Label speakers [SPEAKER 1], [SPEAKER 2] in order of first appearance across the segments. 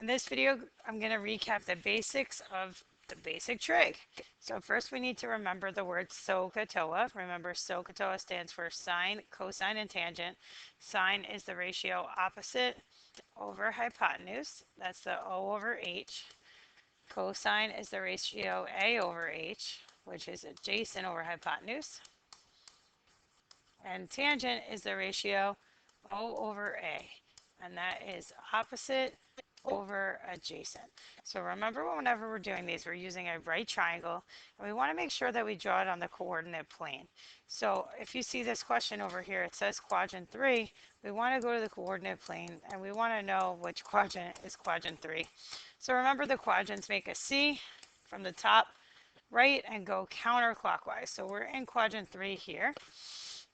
[SPEAKER 1] In this video, I'm going to recap the basics of the basic trig. So first we need to remember the word SOHCAHTOA. Remember, SOHCAHTOA stands for sine, cosine, and tangent. Sine is the ratio opposite over hypotenuse. That's the O over H. Cosine is the ratio A over H, which is adjacent over hypotenuse. And tangent is the ratio O over A, and that is opposite over adjacent. So remember, whenever we're doing these, we're using a right triangle, and we want to make sure that we draw it on the coordinate plane. So if you see this question over here, it says quadrant 3. We want to go to the coordinate plane, and we want to know which quadrant is quadrant 3. So remember, the quadrants make a C from the top right and go counterclockwise. So we're in quadrant 3 here.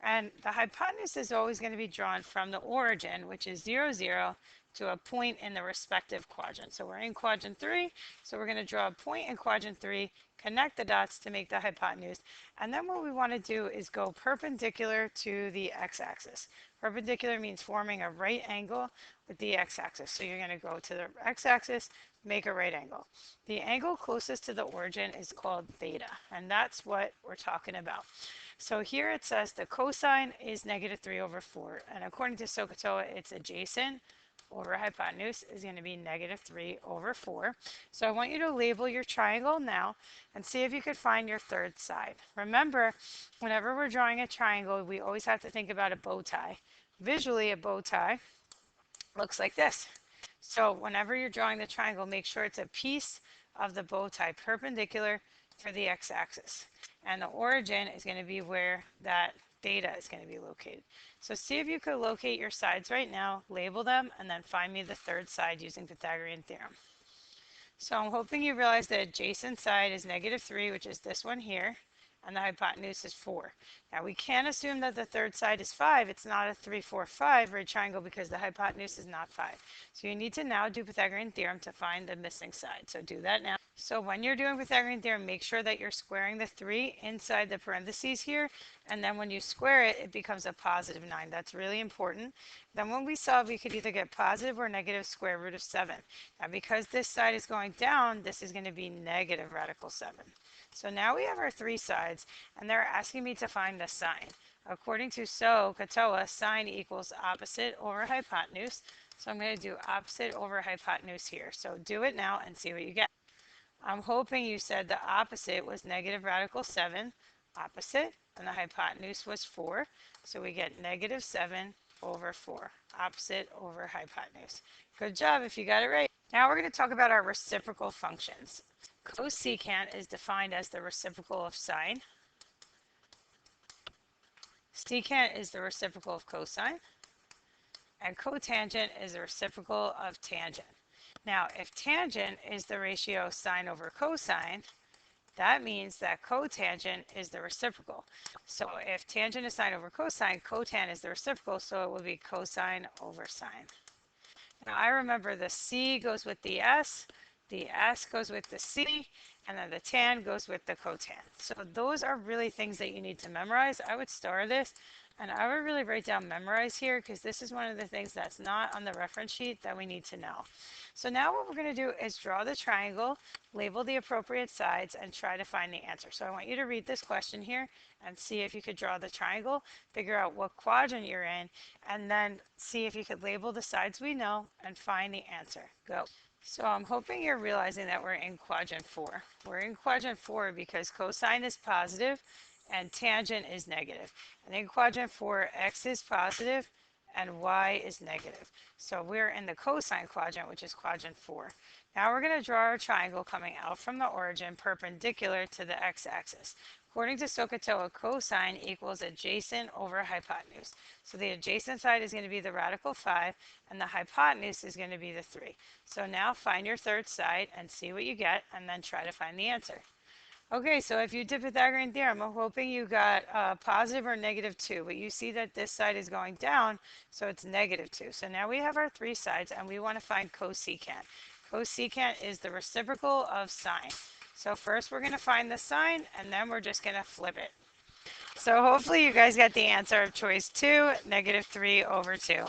[SPEAKER 1] And the hypotenuse is always going to be drawn from the origin, which is 0, 0, to a point in the respective quadrant. So we're in quadrant 3, so we're going to draw a point in quadrant 3, connect the dots to make the hypotenuse, and then what we want to do is go perpendicular to the x-axis. Perpendicular means forming a right angle with the x-axis. So you're going to go to the x-axis, make a right angle. The angle closest to the origin is called theta, and that's what we're talking about. So here it says the cosine is negative 3 over 4, and according to SOHCAHTOA, it's adjacent over hypotenuse is going to be negative 3 over 4. So I want you to label your triangle now and see if you could find your third side. Remember, whenever we're drawing a triangle, we always have to think about a bow tie. Visually, a bow tie looks like this. So whenever you're drawing the triangle, make sure it's a piece of the bow tie perpendicular to the x-axis. And the origin is going to be where that theta is going to be located. So see if you could locate your sides right now, label them, and then find me the third side using Pythagorean theorem. So I'm hoping you realize the adjacent side is negative 3, which is this one here, and the hypotenuse is 4. Now we can't assume that the third side is 5. It's not a 3, 4, 5 right triangle because the hypotenuse is not 5. So you need to now do Pythagorean theorem to find the missing side. So do that now. So when you're doing Pythagorean theorem, make sure that you're squaring the 3 inside the parentheses here, and then when you square it, it becomes a positive 9. That's really important. Then when we solve, we could either get positive or negative square root of 7. Now because this side is going down, this is going to be negative radical 7. So now we have our three sides, and they're asking me to find the sine. According to SOHCAHTOA, sine equals opposite over hypotenuse. So I'm going to do opposite over hypotenuse here. So do it now and see what you get. I'm hoping you said the opposite was negative radical 7, opposite, and the hypotenuse was 4. So we get negative 7 over 4, opposite over hypotenuse. Good job if you got it right. Now we're going to talk about our reciprocal functions. Cosecant is defined as the reciprocal of sine. Secant is the reciprocal of cosine. And cotangent is the reciprocal of tangent. Now, if tangent is the ratio sine over cosine, that means that cotangent is the reciprocal. So if tangent is sine over cosine, cotan is the reciprocal, so it would be cosine over sine. Now I remember the C goes with the S goes with the C, and then the tan goes with the cotan. So those are really things that you need to memorize. I would star this, and I would really write down memorize here because this is one of the things that's not on the reference sheet that we need to know. So now what we're going to do is draw the triangle, label the appropriate sides, and try to find the answer. So I want you to read this question here and see if you could draw the triangle, figure out what quadrant you're in, and then see if you could label the sides we know and find the answer. Go. So I'm hoping you're realizing that we're in quadrant 4. We're in quadrant 4 because cosine is positive and tangent is negative. And in quadrant 4, x is positive and y is negative. So we're in the cosine quadrant, which is quadrant 4. Now we're going to draw our triangle coming out from the origin perpendicular to the x-axis. According to SOHCAHTOA, cosine equals adjacent over hypotenuse. So the adjacent side is going to be the radical 5, and the hypotenuse is going to be the 3. So now find your third side and see what you get, and then try to find the answer. Okay, so if you did Pythagorean theorem, I'm hoping you got positive or negative 2, but you see that this side is going down, so it's negative 2. So now we have our three sides, and we want to find cosecant. Cosecant is the reciprocal of sine. So first we're going to find the sine, and then we're just going to flip it. So hopefully you guys got the answer of choice 2, negative 3 over 2.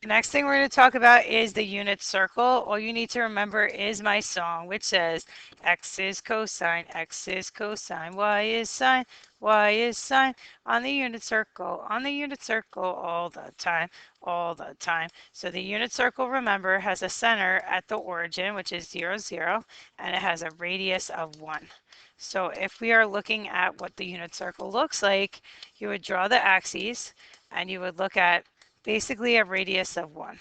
[SPEAKER 1] The next thing we're going to talk about is the unit circle. All you need to remember is my song, which says x is cosine, y is sine, y is sine, on the unit circle, all the time, all the time. So the unit circle, remember, has a center at the origin, which is 0, 0, and it has a radius of 1. So if we are looking at what the unit circle looks like, you would draw the axes and you would look at basically a radius of 1.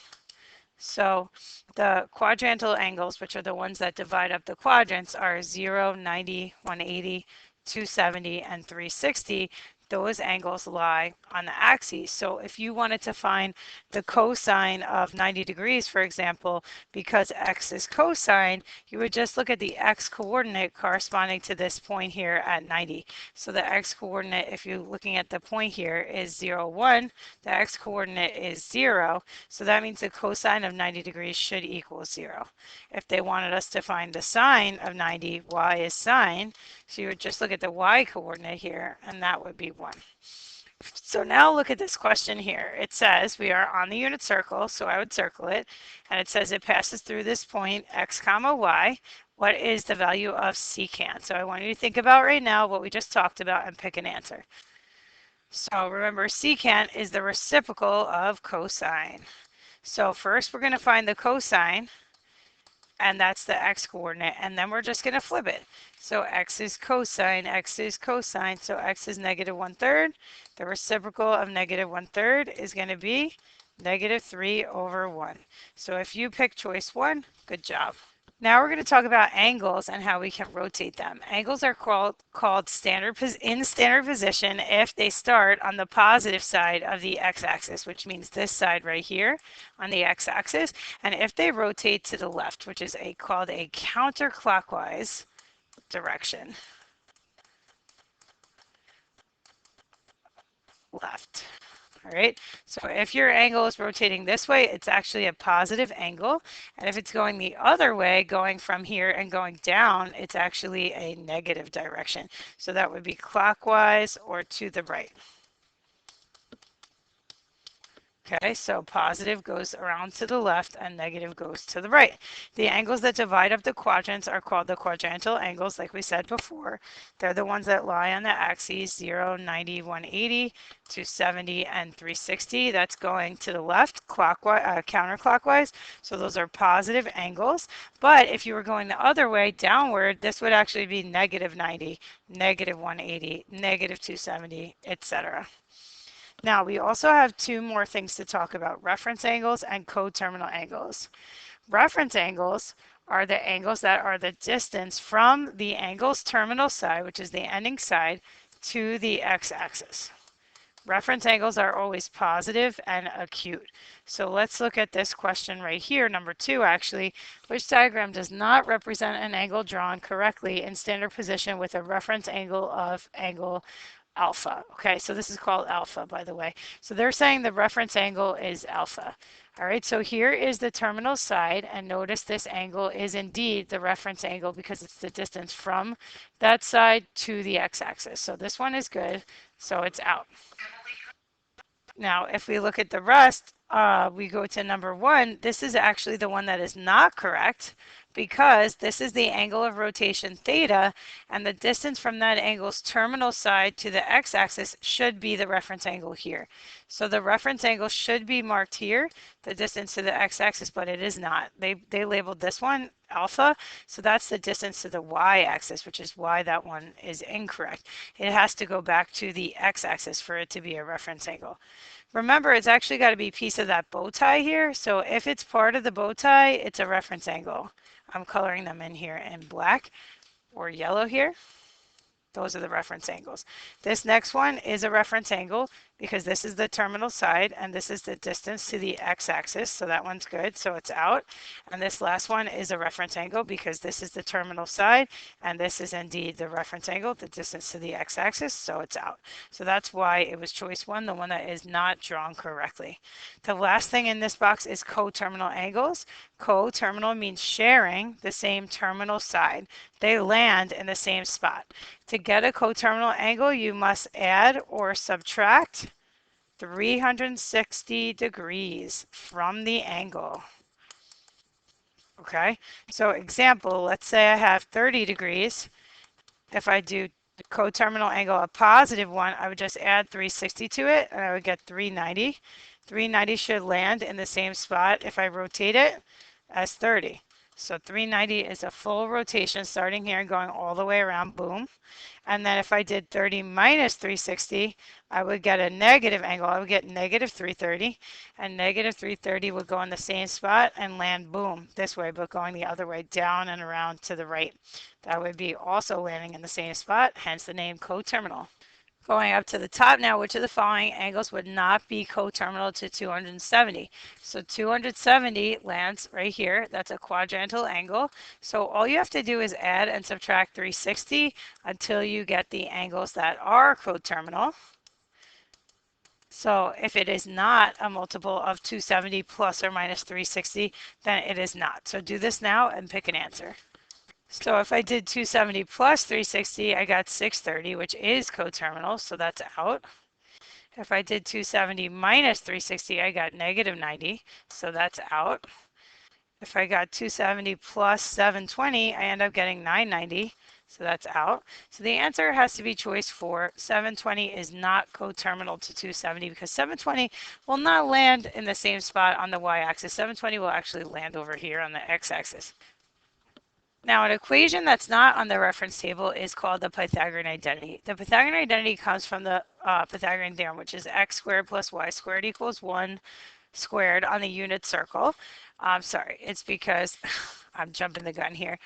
[SPEAKER 1] So the quadrantal angles, which are the ones that divide up the quadrants, are 0, 90, 180, 270, and 360. Those angles lie on the axes. So if you wanted to find the cosine of 90 degrees, for example, because x is cosine, you would just look at the x coordinate corresponding to this point here at 90. So the x coordinate, if you're looking at the point here, is 0, 1. The x coordinate is 0. So that means the cosine of 90 degrees should equal 0. If they wanted us to find the sine of 90, y is sine. So you would just look at the y coordinate here, and that would be 1. So now look at this question here. It says we are on the unit circle, so I would circle it, and it says it passes through this point x comma y. What is the value of secant? So I want you to think about right now what we just talked about and pick an answer. So remember, secant is the reciprocal of cosine. So first we're going to find the cosine, and that's the x coordinate, and then we're just going to flip it. So x is cosine, so x is negative 1/3. The reciprocal of negative 1/3 is going to be negative 3 over 1. So if you pick choice 1, good job. Now we're going to talk about angles and how we can rotate them. Angles are called standard position if they start on the positive side of the x-axis, which means this side right here on the x-axis, and if they rotate to the left, which is called a counterclockwise direction. Left. All right, so if your angle is rotating this way, it's actually a positive angle. And if it's going the other way, going from here and going down, it's actually a negative direction. So that would be clockwise or to the right. Okay, so positive goes around to the left and negative goes to the right. The angles that divide up the quadrants are called the quadrantal angles, like we said before. They're the ones that lie on the axes 0, 90, 180, 270, and 360. That's going to the left, clockwise, counterclockwise. So those are positive angles. But if you were going the other way, downward, this would actually be negative 90, negative 180, negative 270, etc. Now, we also have two more things to talk about, reference angles and coterminal angles. Reference angles are the angles that are the distance from the angle's terminal side, which is the ending side, to the x-axis. Reference angles are always positive and acute. So let's look at this question right here, number 2 actually. Which diagram does not represent an angle drawn correctly in standard position with a reference angle of angle alpha? Okay, so this is called alpha, by the way. So they're saying the reference angle is alpha. All right, so here is the terminal side, and notice this angle is indeed the reference angle because it's the distance from that side to the x-axis. So this one is good, so it's out. Now, if we look at the rest, we go to number 1. This is actually the one that is not correct because this is the angle of rotation theta, and the distance from that angle's terminal side to the x-axis should be the reference angle here. So the reference angle should be marked here, the distance to the x-axis, but it is not. They labeled this one alpha, so that's the distance to the y-axis, which is why that one is incorrect. It has to go back to the x-axis for it to be a reference angle. Remember, it's actually got to be a piece of that bow tie here, so if it's part of the bow tie, it's a reference angle. I'm coloring them in here in black or yellow here. Those are the reference angles. This next one is a reference angle because this is the terminal side and this is the distance to the x-axis, so that one's good, so it's out. And this last one is a reference angle because this is the terminal side and this is indeed the reference angle, the distance to the x-axis, so it's out. So that's why it was choice 1, the one that is not drawn correctly. The last thing in this box is coterminal angles. Coterminal means sharing the same terminal side. They land in the same spot. To get a coterminal angle, you must add or subtract 360 degrees from the angle. Okay, so example, let's say I have 30 degrees. If I do the coterminal angle a positive one, I would just add 360 to it and I would get 390. 390 should land in the same spot if I rotate it as 30. So 390 is a full rotation starting here and going all the way around, boom. And then if I did 30 minus 360, I would get a negative angle. I would get negative 330, and negative 330 would go in the same spot and land, boom, this way, but going the other way, down and around to the right. That would be also landing in the same spot, hence the name coterminal. Going up to the top now, which of the following angles would not be coterminal to 270? So 270 lands right here. That's a quadrantal angle. So all you have to do is add and subtract 360 until you get the angles that are coterminal. So if it is not a multiple of 270 plus or minus 360, then it is not. So do this now and pick an answer. So if I did 270 plus 360, I got 630, which is coterminal, so that's out. If I did 270 minus 360, I got negative 90, so that's out. If I got 270 plus 720, I end up getting 990, so that's out. So the answer has to be choice 4. 720 is not coterminal to 270 because 720 will not land in the same spot on the y-axis. 720 will actually land over here on the x-axis. Now, an equation that's not on the reference table is called the Pythagorean identity. The Pythagorean identity comes from the Pythagorean theorem, which is x squared plus y squared equals 1 squared on the unit circle. I'm sorry, it's because I'm jumping the gun here.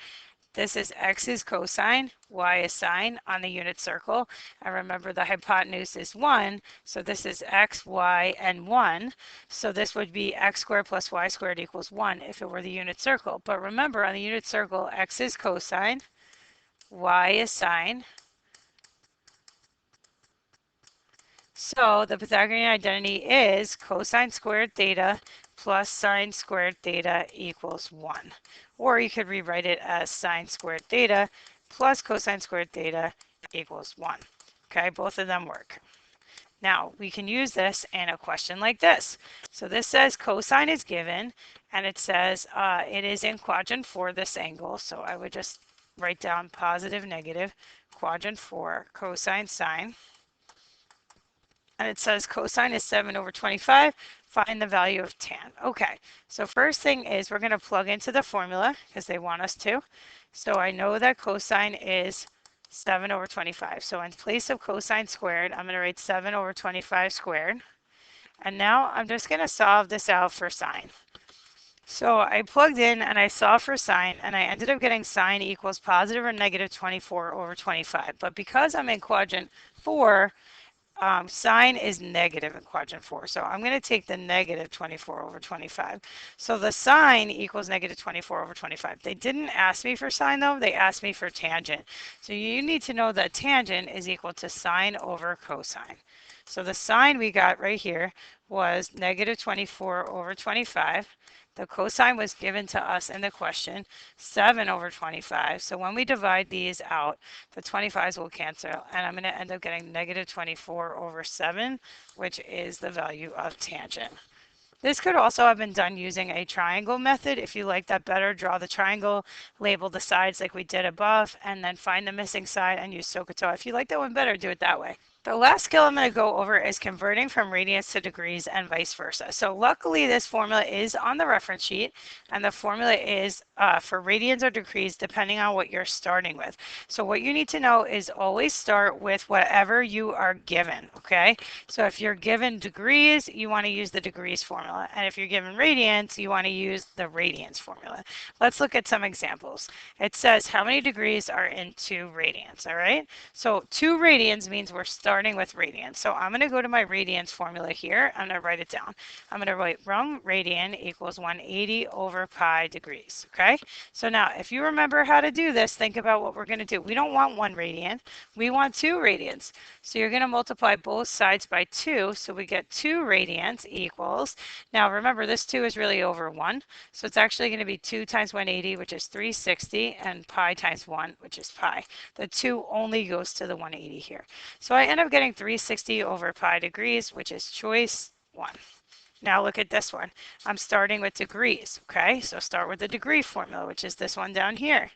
[SPEAKER 1] This is x is cosine, y is sine on the unit circle. And remember the hypotenuse is 1, so this is x, y, and 1. So this would be x squared plus y squared equals 1 if it were the unit circle. But remember on the unit circle, x is cosine, y is sine. So the Pythagorean identity is cosine squared theta plus sine squared theta equals 1. Or you could rewrite it as sine squared theta plus cosine squared theta equals 1. Okay, both of them work. Now, we can use this in a question like this. So this says cosine is given, and it says it is in quadrant 4, this angle. So I would just write down positive, negative, quadrant 4, cosine, sine. And it says cosine is 7 over 25. Find the value of tan. Okay, so first thing is we're going to plug into the formula because they want us to. So I know that cosine is 7 over 25. So in place of cosine squared, I'm going to write 7 over 25 squared. And now I'm just going to solve this out for sine. So I plugged in and I solved for sine, and I ended up getting sine equals positive or negative 24 over 25. But because I'm in quadrant 4, sine is negative in quadrant 4. So I'm going to take the negative 24 over 25. So the sine equals negative 24 over 25. They didn't ask me for sine though, they asked me for tangent. So you need to know that tangent is equal to sine over cosine. So the sine we got right here was negative 24 over 25. The cosine was given to us in the question, 7 over 25. So when we divide these out, the 25s will cancel, and I'm going to end up getting negative 24 over 7, which is the value of tangent. This could also have been done using a triangle method. If you like that better, draw the triangle, label the sides like we did above, and then find the missing side and use SOHCAHTOA. If you like that one better, do it that way. The last skill I'm going to go over is converting from radians to degrees and vice versa. So luckily this formula is on the reference sheet, and the formula is for radians or degrees depending on what you're starting with. So what you need to know is always start with whatever you are given, okay? So if you're given degrees, you want to use the degrees formula, and if you're given radians, you want to use the radians formula. Let's look at some examples. It says how many degrees are in 2 radians, all right? So 2 radians means we're starting with radians. So I'm going to go to my radians formula here. I'm going to write it down. I'm going to write 1 radian equals 180 over pi degrees. Okay. So now if you remember how to do this, think about what we're going to do. We don't want 1 radian. We want 2 radians. So you're going to multiply both sides by 2. So we get 2 radians equals, now remember this 2 is really over 1. So it's actually going to be 2 times 180, which is 360, and pi times 1, which is pi. The 2 only goes to the 180 here. So I end up I'm getting 360 over pi degrees, which is choice 1. Now look at this one. I'm starting with degrees, okay? So start with the degree formula, which is this one down here.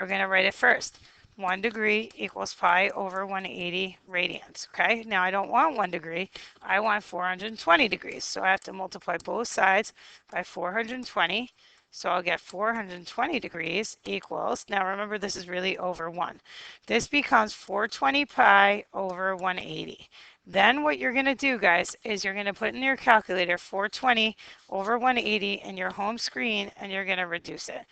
[SPEAKER 1] We're going to write it first. 1 degree equals pi over 180 radians, okay? Now I don't want 1 degree, I want 420 degrees. So I have to multiply both sides by 420. So I'll get 420 degrees equals, now remember this is really over 1. This becomes 420 pi over 180. Then what you're going to do, guys, is you're going to put in your calculator 420 over 180 in your home screen, and you're going to reduce it.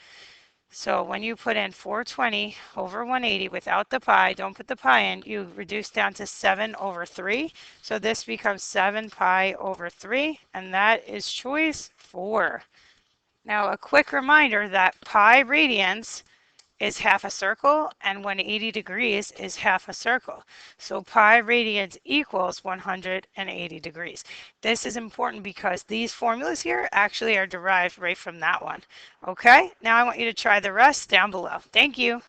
[SPEAKER 1] So when you put in 420 over 180 without the pi, don't put the pi in, you reduce down to 7 over 3. So this becomes 7 pi over 3, and that is choice 4. Now a quick reminder that pi radians is half a circle and 180 degrees is half a circle. So pi radians equals 180 degrees. This is important because these formulas here actually are derived right from that one. Okay, now I want you to try the rest down below. Thank you.